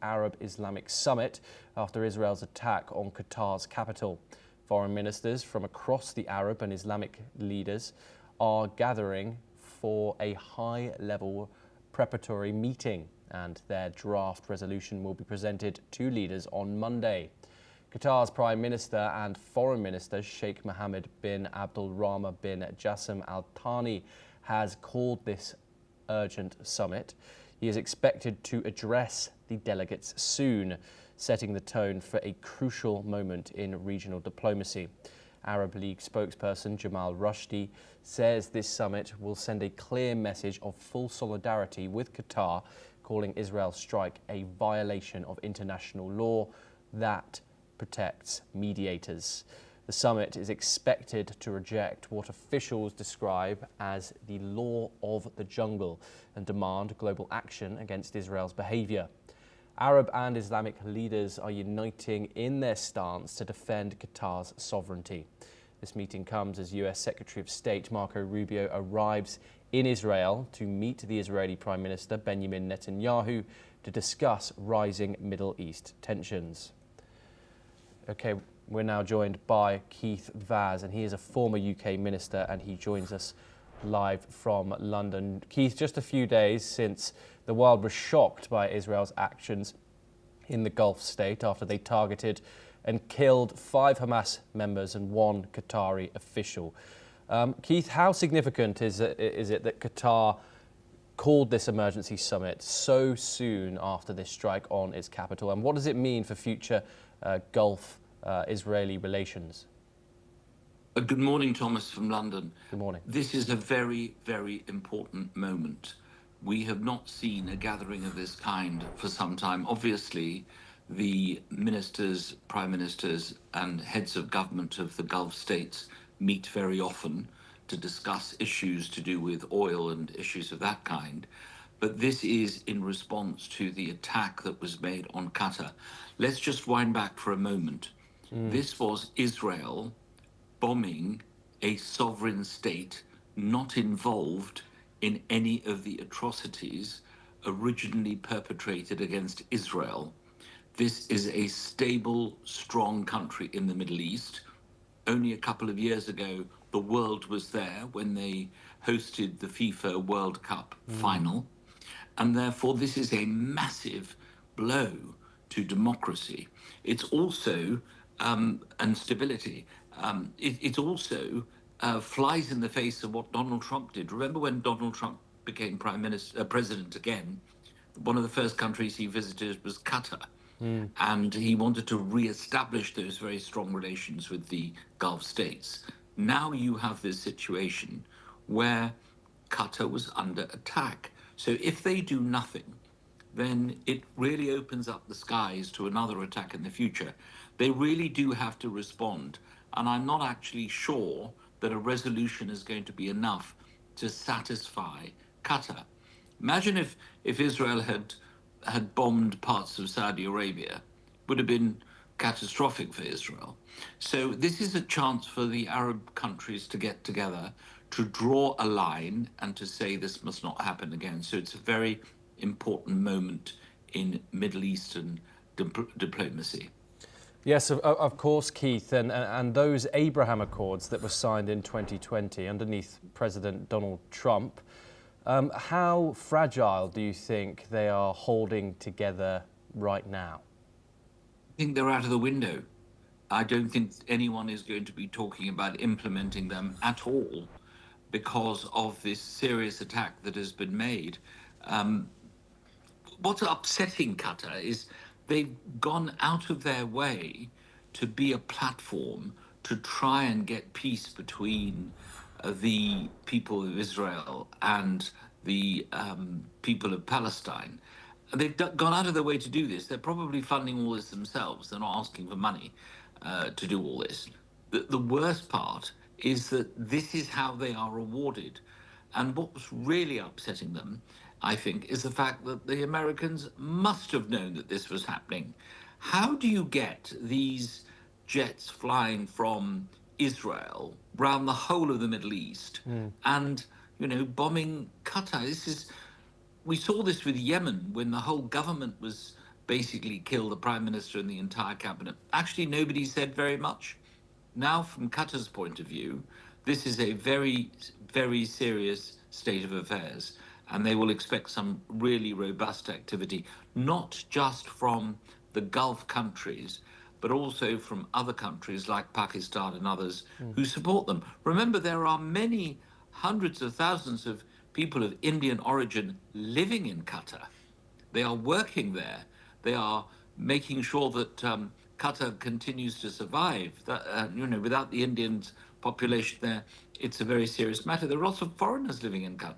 Arab Islamic summit after Israel's attack on Qatar's capital. Foreign ministers from across the Arab and Islamic leaders are gathering for a high-level preparatory meeting, and their draft resolution will be presented to leaders on Monday. Qatar's Prime Minister and Foreign Minister Sheikh Mohammed bin Abdul Rahman bin Jassim Al Thani has called this urgent summit. He is expected to address the delegates soon, setting the tone for a crucial moment in regional diplomacy. Arab League spokesperson Jamal Rushdie says this summit will send a clear message of full solidarity with Qatar, calling Israel's strike a violation of international law that protects mediators. The summit is expected to reject what officials describe as the law of the jungle and demand global action against Israel's behaviour. Arab and Islamic leaders are uniting in their stance to defend Qatar's sovereignty. This meeting comes as US Secretary of State Marco Rubio arrives in Israel to meet the Israeli Prime Minister Benjamin Netanyahu to discuss rising Middle East tensions. Okay, we're now joined by Keith Vaz, and he is a former UK minister, and he joins us live from London. Keith, just a few days since the world was shocked by Israel's actions in the Gulf state after they targeted and killed 5 Hamas members and 1 Qatari official. Keith, how significant is it that Qatar called this emergency summit so soon after this strike on its capital, and what does it mean for future Gulf Israeli relations? Good morning, Thomas from London. Good morning. This is a very, very important moment. We have not seen a gathering of this kind for some time. Obviously, the ministers, prime ministers, and heads of government of the Gulf states meet very often to discuss issues to do with oil and issues of that kind. But this is in response to the attack that was made on Qatar. Let's just wind back for a moment. This was Israel bombing a sovereign state not involved in any of the atrocities originally perpetrated against Israel. This is a stable, strong country in the Middle East. Only a couple of years ago, the world was there when they hosted the FIFA World Cup final. And therefore, this is a massive blow to democracy. It's also, and stability, it also flies in the face of what Donald Trump did. Remember when Donald Trump became president again, one of the first countries he visited was Qatar. And he wanted to re-establish those very strong relations with the Gulf states. Now you have this situation where Qatar was under attack. So if they do nothing, then it really opens up the skies to another attack in the future. They really do have to respond. And I'm not actually sure that a resolution is going to be enough to satisfy Qatar. Imagine if Israel had bombed parts of Saudi Arabia. It would have been catastrophic for Israel. So this is a chance for the Arab countries to get together, to draw a line and to say this must not happen again. So it's a very important moment in Middle Eastern diplomacy. Yes, of course, Keith, and those Abraham Accords that were signed in 2020 underneath President Donald Trump, how fragile do you think they are holding together right now? I think they're out of the window. I don't think anyone is going to be talking about implementing them at all because of this serious attack that has been made. What's upsetting Qatar is they've gone out of their way to be a platform to try and get peace between the people of Israel and the people of Palestine. And they've gone out of their way to do this. They're probably funding all this themselves. They're not asking for money to do all this. The worst part is that this is how they are rewarded. And what's really upsetting them, I think, is the fact that the Americans must have known that this was happening. How do you get these jets flying from Israel around the whole of the Middle East and, bombing Qatar? We saw this with Yemen when the whole government was basically kill the Prime Minister and the entire cabinet. Actually, nobody said very much. Now, from Qatar's point of view, this is a very, very serious state of affairs, and they will expect some really robust activity, not just from the Gulf countries, but also from other countries like Pakistan and others who support them. Remember, there are many hundreds of thousands of people of Indian origin living in Qatar. They are working there. They are making sure that Qatar continues to survive. That, without the Indian population there, it's a very serious matter. There are lots of foreigners living in Qatar.